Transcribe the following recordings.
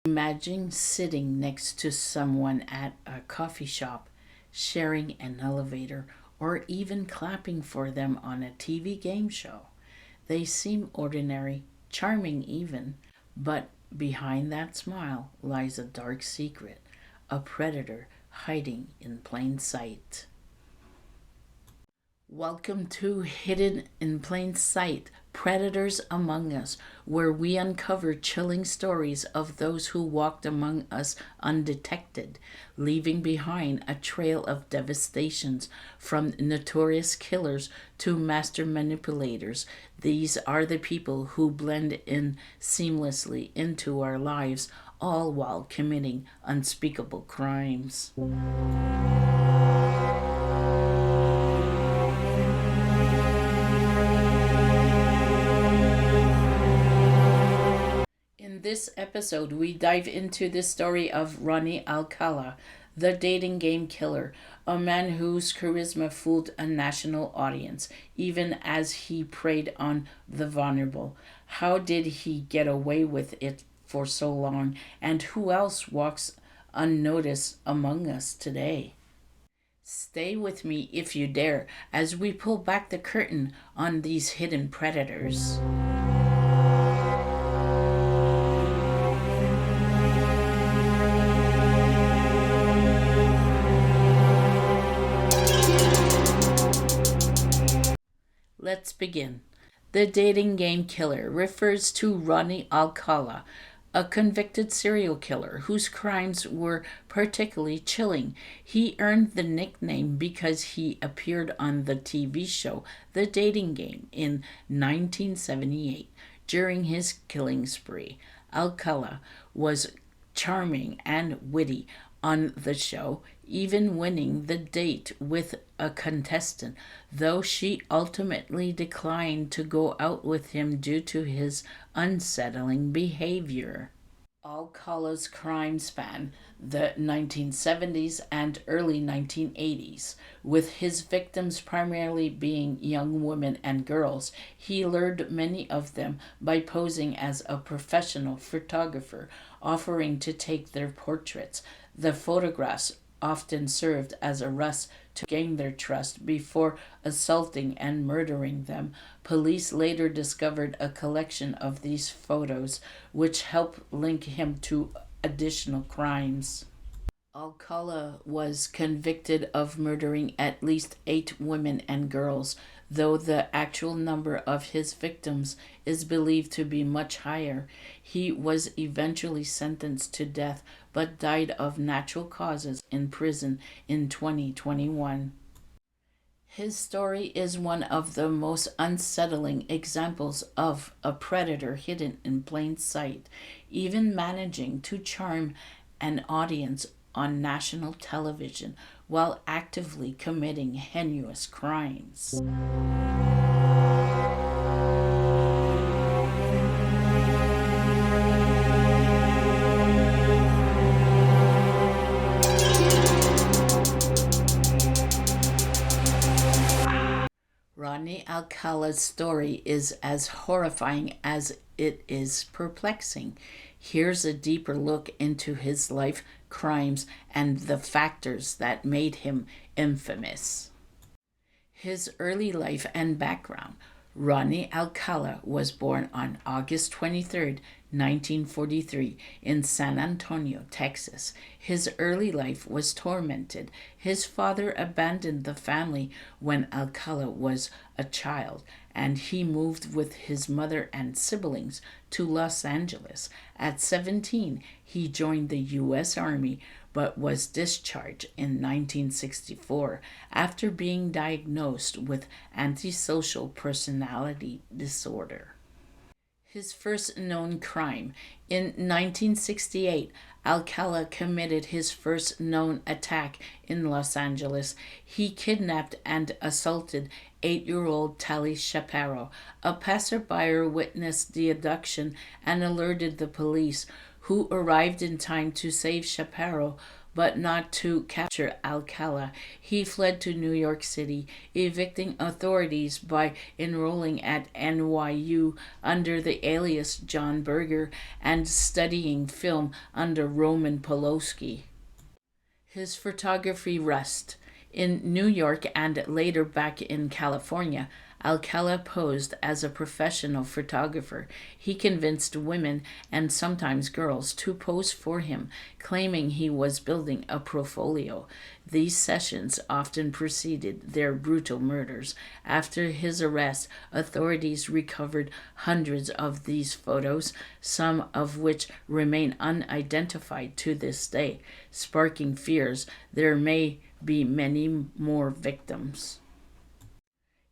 Imagine sitting next to someone at a coffee shop, sharing an elevator, or even clapping for them on a TV game show. They seem ordinary, charming even, but behind that smile lies a dark secret, a predator hiding in plain sight. Welcome to Hidden in Plain Sight, Predators Among Us, where we uncover chilling stories of those who walked among us undetected, leaving behind a trail of devastations from notorious killers to master manipulators. These are the people who blend in seamlessly into our lives, all while committing unspeakable crimes. In this episode, we dive into the story of Ronnie Alcala, the dating game killer, a man whose charisma fooled a national audience, even as he preyed on the vulnerable. How did he get away with it for so long, and who else walks unnoticed among us today? Stay with me if you dare as we pull back the curtain on these hidden predators. Let's begin. The dating game killer refers to Ronnie Alcala, a convicted serial killer whose crimes were particularly chilling. He earned the nickname because he appeared on the TV show The Dating Game in 1978. During his killing spree, Alcala was charming and witty on the show, even winning the date with a contestant, though she ultimately declined to go out with him due to his unsettling behavior. Alcala's crime span the 1970s and early 1980s, with his victims primarily being young women and girls. He lured many of them by posing as a professional photographer, offering to take their portraits. The photographs often served as a ruse to gain their trust before assaulting and murdering them. Police later discovered a collection of these photos, which helped link him to additional crimes. Alcala was convicted of murdering at least 8 women and girls, though the actual number of his victims is believed to be much higher. He was eventually sentenced to death but died of natural causes in prison in 2021. His story is one of the most unsettling examples of a predator hidden in plain sight, even managing to charm an audience on national television while actively committing heinous crimes. Ronnie Alcala's story is as horrifying as it is perplexing. Here's a deeper look into his life, crimes, and the factors that made him infamous. His early life and background. Ronnie Alcala was born on August 23, 1943, in San Antonio, Texas. His early life was tormented. His father abandoned the family when Alcala was a child, and he moved with his mother and siblings to Los Angeles. At 17, he joined the U.S. Army but was discharged in 1964 after being diagnosed with antisocial personality disorder. His first known crime. In 1968, Alcala committed his first known attack in Los Angeles. He kidnapped and assaulted 8-year-old Tali Shapiro. A passerby witnessed the abduction and alerted the police, who arrived in time to save Shapiro, but not to capture Alcala. He fled to New York City, evicting authorities by enrolling at NYU under the alias John Berger and studying film under Roman Poloski. His photography rust. In New York and later back in California, Alcala posed as a professional photographer. He convinced women and sometimes girls to pose for him, claiming he was building a portfolio. These sessions often preceded their brutal murders. After his arrest, authorities recovered hundreds of these photos, some of which remain unidentified to this day, sparking fears there may be many more victims.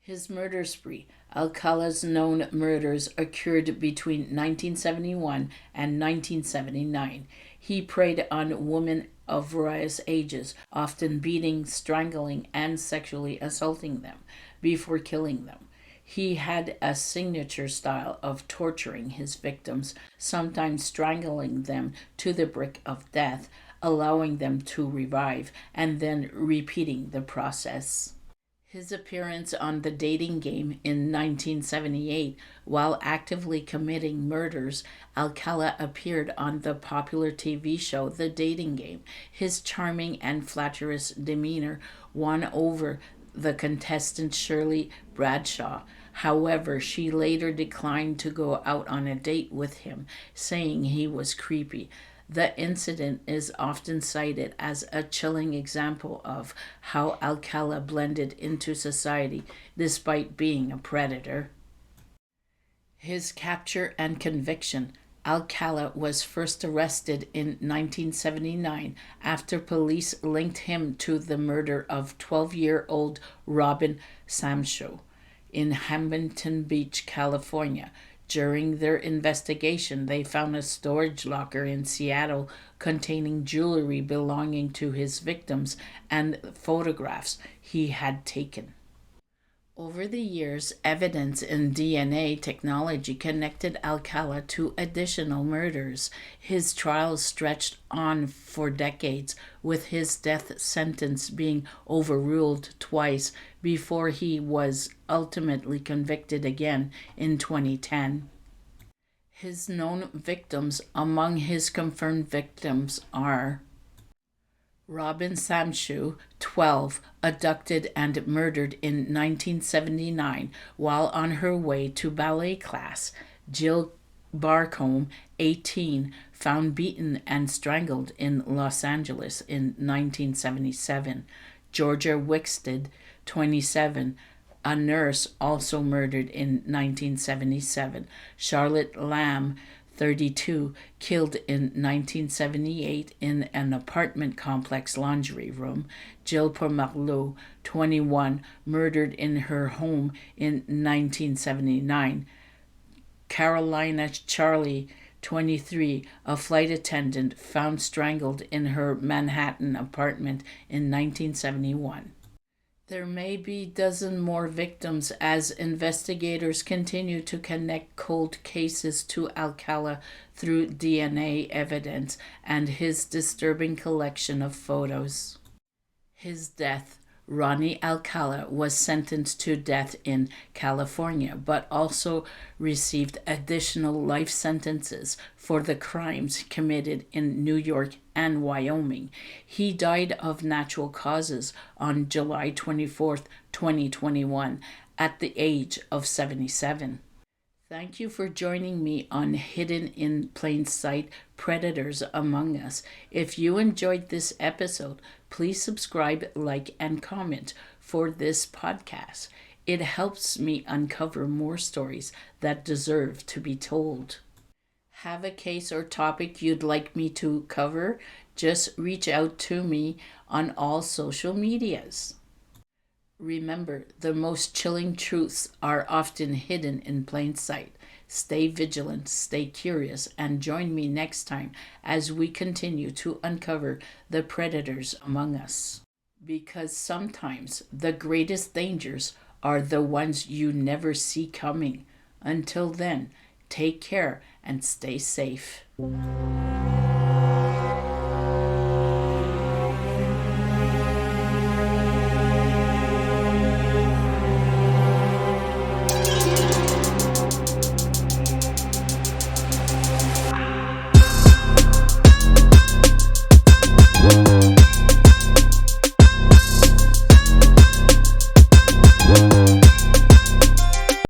His murder spree. Alcala's known murders occurred between 1971 and 1979. He preyed on women of various ages, often beating, strangling, and sexually assaulting them before killing them. He had a signature style of torturing his victims, sometimes strangling them to the brink of death, allowing them to revive, and then repeating the process. His appearance on The Dating Game in 1978, while actively committing murders, Alcala appeared on the popular TV show The Dating Game. His charming and flatterous demeanor won over the contestant Shirley Bradshaw. However, she later declined to go out on a date with him, saying he was creepy. The incident is often cited as a chilling example of how Alcala blended into society despite being a predator. His capture and conviction. Alcala was first arrested in 1979 after police linked him to the murder of 12-year-old Robin Samshoe in Hamilton Beach, California. During their investigation, they found a storage locker in Seattle containing jewelry belonging to his victims and photographs he had taken. Over the years, evidence in DNA technology connected Alcala to additional murders. His trials stretched on for decades, with his death sentence being overruled twice before he was ultimately convicted again in 2010. His known victims. Among his confirmed victims are Robin Samshoe, 12, abducted and murdered in 1979 while on her way to ballet class. Jill Barcombe, 18, found beaten and strangled in Los Angeles in 1977. Georgia Wickstead, 27, a nurse, also murdered in 1977. Charlotte Lamb, 32, killed in 1978 in an apartment complex laundry room. Jill Pomerleau, 21, murdered in her home in 1979. Carolina Charlie, 23, a flight attendant, found strangled in her Manhattan apartment in 1971. There may be a dozen more victims as investigators continue to connect cold cases to Alcala through DNA evidence and his disturbing collection of photos. His death. Ronnie Alcala was sentenced to death in California, but also received additional life sentences for the crimes committed in New York and Wyoming. He died of natural causes on July 24th, 2021, at the age of 77. Thank you for joining me on Hidden in Plain Sight: Predators Among Us. If you enjoyed this episode, please subscribe, like, and comment for this podcast. It helps me uncover more stories that deserve to be told. Have a case or topic you'd like me to cover? Just reach out to me on all social medias. Remember, the most chilling truths are often hidden in plain sight. Stay vigilant, stay curious, and join me next time as we continue to uncover the predators among us. Because sometimes the greatest dangers are the ones you never see coming. Until then, take care and stay safe.